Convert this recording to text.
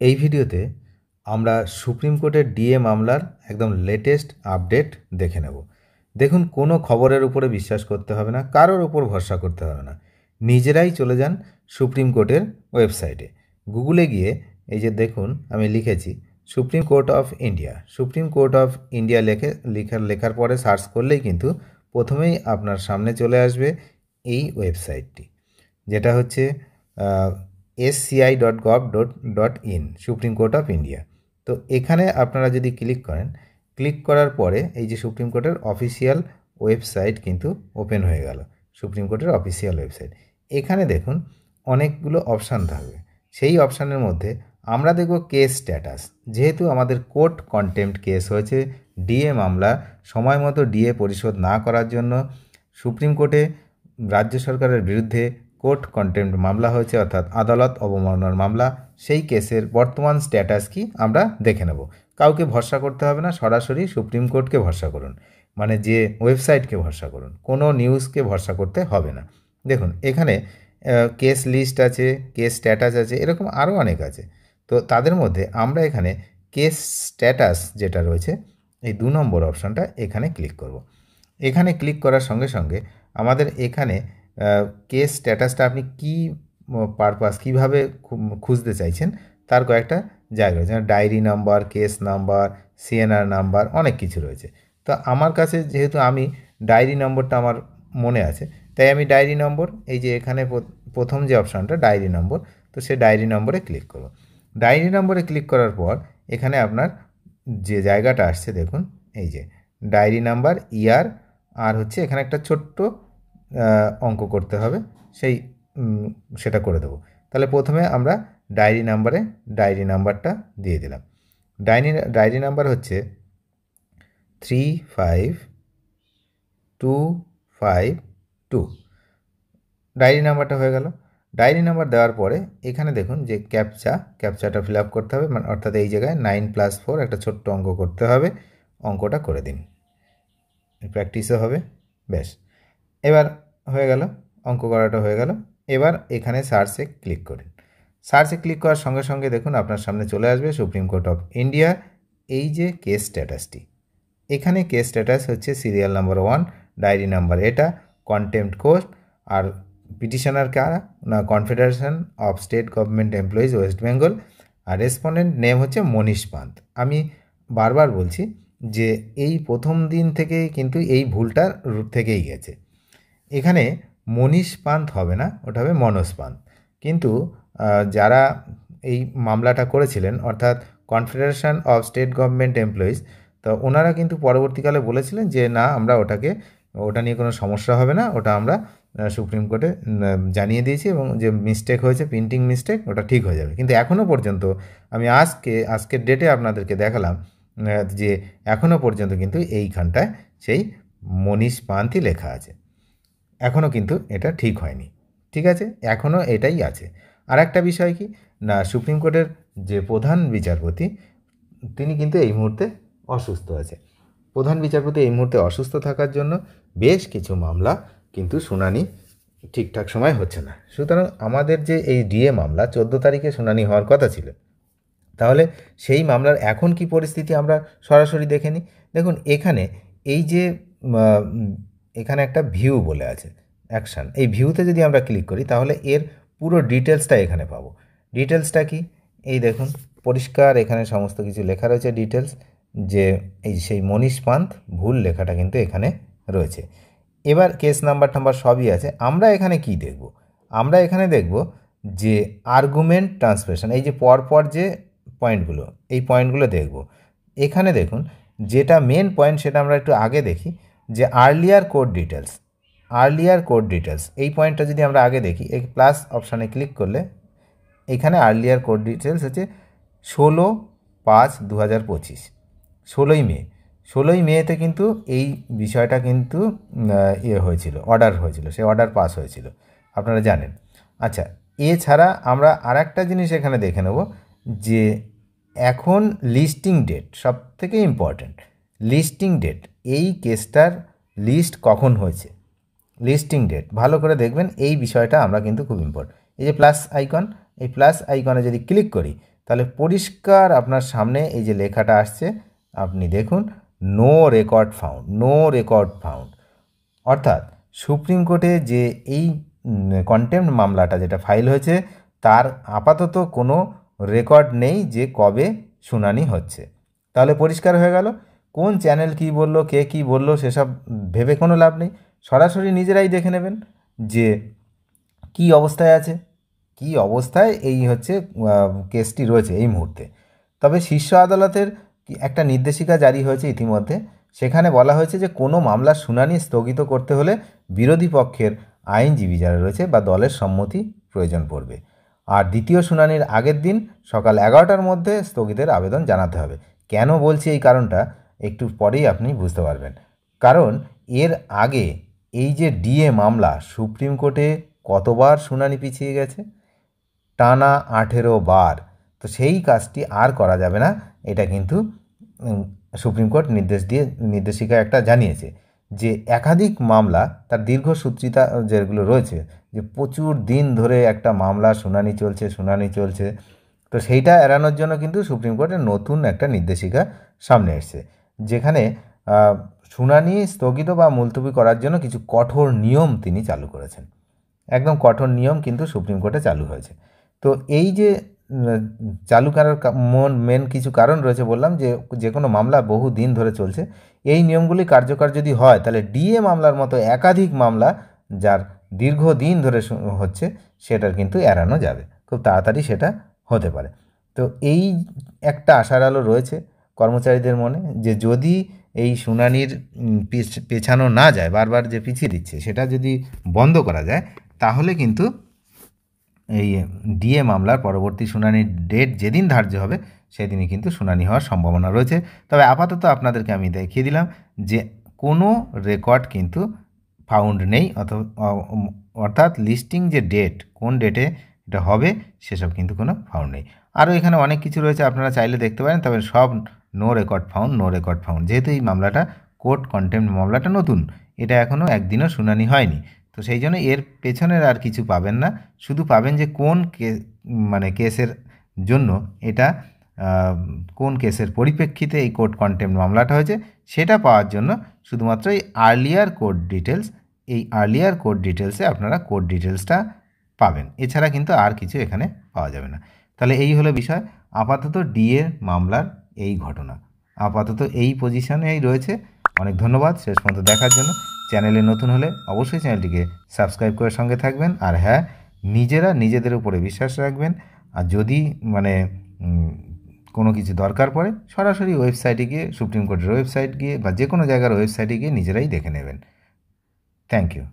এই ভিডিওতে আমরা সুপ্রিম কোর্টের ডিএ মামলার একদম লেটেস্ট আপডেট দেখে নেব। দেখুন, কোনো খবরের উপরে বিশ্বাস করতে হবে না, কারোর উপর ভরসা করতে হবে না। নিজেরাই চলে যান সুপ্রিম কোর্টের ওয়েবসাইটে, গুগলে গিয়ে এই যে দেখুন আমি লিখেছি supreme court of India. Supreme court of India লেখার পরে সার্চ করলেই কিন্তু প্রথমেই আপনার সামনে চলে আসবে এই ওয়েবসাইটটি, যেটা হচ্ছে sci.gov.in, supreme court of India. তো এখানে আপনারা যদি ক্লিক করেন, ক্লিক করার পরে এই যে সুপ্রিম কোর্টের অফিসিয়াল ওয়েবসাইট কিন্তু ওপেন হয়ে গেল, সুপ্রিম কোর্টের অফিসিয়াল ওয়েবসাইট। এখানে দেখুন অনেকগুলো অপশান থাকবে, সেই অপশানের মধ্যে আমরা দেখব কেস স্ট্যাটাস। যেহেতু আমাদের কোর্ট কন্টেম্প্ট কেস হয়েছে, ডিএ মামলা সময় মতো ডিএ পরিশোধ না করার জন্য সুপ্রিম কোর্টে রাজ্য সরকারের বিরুদ্ধে কোর্ট কন্টেম্প্ট মামলা হয়েছে, অর্থাৎ আদালত অবমাননার মামলা। সেই কেসের বর্তমান স্ট্যাটাস কি আমরা দেখে নেব। কাউকে ভরসা করতে হবে না, সরাসরি সুপ্রিম কোর্টকে ভরসা করুন, মানে যে ওয়েবসাইটকে ভরসা করুন, কোনো নিউজকে ভরসা করতে হবে না। দেখুন এখানে কেস লিস্ট আছে, কেস স্ট্যাটাস আছে, এরকম আরও অনেক আছে। তো তাদের মধ্যে আমরা এখানে কেস স্ট্যাটাস যেটা রয়েছে, এই 2 নম্বর অপশানটা এখানে ক্লিক করব। এখানে ক্লিক করার সঙ্গে সঙ্গে আমাদের এখানে কেস স্ট্যাটাসটা আপনি কী পারপাস কীভাবে খুঁজতে চাইছেন তার কয়েকটা জায়গা রয়েছে, diary number, case number, CNR number, অনেক কিছু রয়েছে। তো আমার কাছে যেহেতু আমি ডায়েরি নম্বরটা আমার মনে আছে, তাই আমি ডায়েরি নম্বর, এই যে এখানে প্রথম যে অপশানটা ডায়েরি নম্বর, তো সে ডায়েরি নম্বরে ক্লিক করব। ডায়েরি নম্বরে ক্লিক করার পর এখানে আপনার যে জায়গাটা আসছে দেখুন, এই যে ডায়েরি নাম্বার, ইয়ার, আর হচ্ছে এখানে একটা ছোট্ট অঙ্ক করতে হবে, সেটা করে দেবো। তাহলে প্রথমে আমরা ডায়েরি নাম্বারটা দিয়ে দিলাম। ডায়েরি নাম্বার হচ্ছে 35252। ডায়েরি নাম্বারটা হয়ে গেল। ডায়েরি নাম্বার দেওয়ার পরে এখানে দেখুন যে ক্যাপচাটা ফিল আপ করতে হবে, মানে অর্থাৎ এই জায়গায় 9+4 একটা ছোট্ট অঙ্ক করতে হবে। অঙ্কটা করে দিন, প্র্যাকটিসও হবে। বেশ, এবার হয়ে গেল, অঙ্ক করাটা হয়ে গেল। এবার এখানে সার্চে ক্লিক করুন। সার্চে ক্লিক করার সঙ্গে সঙ্গে দেখুন আপনার সামনে চলে আসবে সুপ্রিম কোর্ট অফ ইন্ডিয়া এই যে কেস স্ট্যাটাসটি। এখানে কেস স্ট্যাটাস হচ্ছে সিরিয়াল নাম্বার 1, ডায়েরি নাম্বার এটা, কন্টেম্প্ট কোর্ট, আর পিটিশনার কারা না, confederation of state government employees West Bengal, আর রেসপন্ডেন্ট নেম হচ্ছে মনীষ পান্ত। আমি বারবার বলছি যে এই প্রথম দিন থেকেই কিন্তু এই ভুলটা রুট থেকেই গেছে। এখানে মনীষ পান্ত হবে না, ওটা হবে মনোজ পান্ত। কিন্তু যারা এই মামলাটা করেছিলেন, অর্থাৎ confederation of state government employees, তো ওনারা কিন্তু পরবর্তীকালে বলেছিলেন যে না, আমরা ওটা নিয়ে কোনো সমস্যা হবে না, ওটা আমরা সুপ্রিম কোর্টে জানিয়ে দিয়েছি, এবং যে মিস্টেক হয়েছে, প্রিন্টিং মিস্টেক, ওটা ঠিক হয়ে যাবে। কিন্তু এখনও পর্যন্ত আমি আজকের ডেটে আপনাদেরকে দেখালাম যে এখনও পর্যন্ত কিন্তু এইখানটায় সেই মনীষ পান্তই লেখা আছে, এখনও কিন্তু এটা ঠিক হয়নি। ঠিক আছে, এখনও এটাই আছে। আর একটা বিষয় কি না, সুপ্রিম কোর্টের যে প্রধান বিচারপতি, তিনি কিন্তু এই মুহূর্তে অসুস্থ আছে। প্রধান বিচারপতি এই মুহূর্তে অসুস্থ থাকার জন্য বেশ কিছু মামলা কিন্তু শুনানি ঠিকঠাক সময় হচ্ছে না। সুতরাং আমাদের যে এই ডিএ মামলা 14 তারিখে শুনানি হওয়ার কথা ছিল, তাহলে সেই মামলার এখন কি পরিস্থিতি আমরা সরাসরি দেখে নিই। দেখুন এখানে এই যে এখানে একটা ভিউ বলে আছে, অ্যাকশান, এই ভিউতে যদি আমরা ক্লিক করি তাহলে এর পুরো ডিটেলসটা এখানে পাবো। ডিটেলসটা কি, এই দেখুন পরিষ্কার এখানে সমস্ত কিছু লেখা রয়েছে ডিটেলস, যে এই সেই মনীষ পান্ত ভুল লেখাটা কিন্তু এখানে রয়েছে। এবার কেস নাম্বার সবই আছে। আমরা এখানে কি দেখব, আমরা এখানে দেখব যে আর্গুমেন্ট ট্রান্সলেশন, এই যে পরপর যে পয়েন্টগুলো, এই পয়েন্টগুলো দেখব। এখানে দেখুন যেটা মেন পয়েন্ট সেটা আমরা একটু আগে দেখি, যে আর্লিয়ার কোর্ট ডিটেলস, এই পয়েন্টটা যদি আমরা আগে দেখি, এই প্লাস অপশানে ক্লিক করলে এখানে আর্লিয়ার কোর্ট ডিটেলস হচ্ছে 16/5/2025, 16ই মেতে কিন্তু এই বিষয়টা কিন্তু অর্ডার হয়েছিল, সেই অর্ডার পাস হয়েছিল, আপনারা জানেন। আচ্ছা, এছাড়া আমরা আরেকটা জিনিস এখানে দেখে নেব, যে এখন লিস্টিং ডেট সব থেকে ইম্পর্ট্যান্ট। লিস্টিং ডেট, এই কেসটার লিস্ট কখন হয়েছে, লিস্টিং ডেট ভালো করে দেখবেন, এই বিষয়টা আমরা কিন্তু খুব ইম্পর্টেন্ট। এই যে প্লাস আইকন, এই প্লাস আইকনে যদি ক্লিক করি তাহলে পরিষ্কার আপনার সামনে এই যে লেখাটা আসছে আপনি দেখুন, no record found, no record found. অর্থাৎ সুপ্রিম কোর্টে যে এই কন্টেম্পট মামলাটা যেটা ফাইল হয়েছে তার আপাতত কোনো রেকর্ড নেই যে কবে শুনানি হচ্ছে। তাহলে পরিষ্কার হয়ে গেল কোন চ্যানেল কী বললো, কে কী বললো সেসব ভেবে কোনো লাভ নেই, সরাসরি নিজেরাই দেখে নেবেন যে কী অবস্থায় আছে, কী অবস্থায় এই হচ্ছে কেসটি রয়েছে এই মুহূর্তে। তবে শীর্ষ আদালতের একটা নির্দেশিকা জারি হয়েছে ইতিমধ্যে, সেখানে বলা হয়েছে যে কোনো মামলার শুনানি স্থগিত করতে হলে বিরোধী পক্ষের আইনজীবী যারা রয়েছে বা দলের সম্মতি প্রয়োজন পড়বে, আর দ্বিতীয় শুনানির আগের দিন সকাল 11টার মধ্যে স্থগিতের আবেদন জানাতে হবে। কেন বলছি এই কারণটা একটু পরেই আপনি বুঝতে পারবেন। কারণ এর আগে এই যে ডিএ মামলা সুপ্রিম কোর্টে কতবার শুনানি পিছিয়ে গেছে, টানা 18 বার। তো সেই কাজটি আর করা যাবে না, এটা কিন্তু সুপ্রিম কোর্ট নির্দেশিকা একটা জানিয়েছে যে একাধিক মামলা তার দীর্ঘসূত্রিতা যেগুলো রয়েছে, যে প্রচুর দিন ধরে একটা মামলা শুনানি চলছে, তো সেইটা এড়ানোর জন্য কিন্তু সুপ্রিম কোর্টের নতুন একটা নির্দেশিকা সামনে এসছে, যেখানে শুনানি স্থগিত বা মুলতবি করার জন্য কিছু কঠোর নিয়ম তিনি চালু করেছেন। একদম কঠোর নিয়ম কিন্তু সুপ্রিম কোর্টে চালু হয়েছে। তো এই যে চালু করার মেন কিছু কারণ রয়েছে, বললাম যে কোনো মামলা বহু দিন ধরে চলছে, এই নিয়মগুলি কার্যকর যদি হয় তাহলে ডিএ মামলার মতো একাধিক মামলা যার দীর্ঘদিন ধরে হচ্ছে সেটার কিন্তু এড়ানো যাবে, খুব তাড়াতাড়ি সেটা হতে পারে। তো এই একটা আশার আলো রয়েছে কর্মচারীদের মনে, যে যদি এই শুনানির পেছানো না যায়, বারবার যে পিছিয়ে দিচ্ছে সেটা যদি বন্ধ করা যায়, তাহলে কিন্তু এই ডিএ মামলার পরবর্তী শুনানির ডেট যেদিন ধার্য হবে সেদিনই কিন্তু শুনানি হওয়ার সম্ভাবনা রয়েছে। তবে আপাতত আপনাদেরকে আমি দেখিয়ে দিলাম যে কোনো রেকর্ড কিন্তু ফাউন্ড নেই, অর্থাৎ লিস্টিং যে ডেট, কোন ডেটে এটা হবে সেসব কিন্তু কোনো ফাউন্ড নেই। আরও এখানে অনেক কিছু রয়েছে, আপনারা চাইলে দেখতে পারেন, তবে সব নো রেকর্ড ফাউন্ড। যেহেতু এই মামলাটা কোর্ট কন্টেম্পট মামলাটা নতুন, এটা এখনও একদিনও শুনানি হয়নি, তো সেই জন্য এর পেছনের আর কিছু পাবেন না, শুধু পাবেন যে কোন কেসের জন্য এটা, কোন কেসের পরিপ্রেক্ষিতে এই কোর্ট কন্টেম্পট মামলাটা হয়েছে সেটা পাওয়ার জন্য শুধুমাত্র এই আর্লিয়ার কোর্ট ডিটেলসে আপনারা কোর্ট ডিটেলসটা পাবেন, এছাড়া কিন্তু আর কিছু এখানে পাওয়া যাবে না। তাহলে এই হলো বিষয়, আপাতত ডিএ মামলার এই ঘটনা, আপাতত এই পজিশনেই রয়েছে। অনেক ধন্যবাদ শেষ পর্যন্ত দেখার জন্য। চ্যানেলে নতুন হলে অবশ্যই চ্যানেলটিকে সাবস্ক্রাইব করে সঙ্গে থাকবেন, আর হ্যাঁ, নিজেদের উপরে বিশ্বাস রাখবেন, আর যদি কোনো কিছু দরকার পড়ে সরাসরি ওয়েবসাইটে গিয়ে, সুপ্রিম কোর্টের ওয়েবসাইট গিয়ে বা যে কোনো জায়গার ওয়েবসাইটে গিয়ে নিজেরাই দেখে নেবেন। Thank you.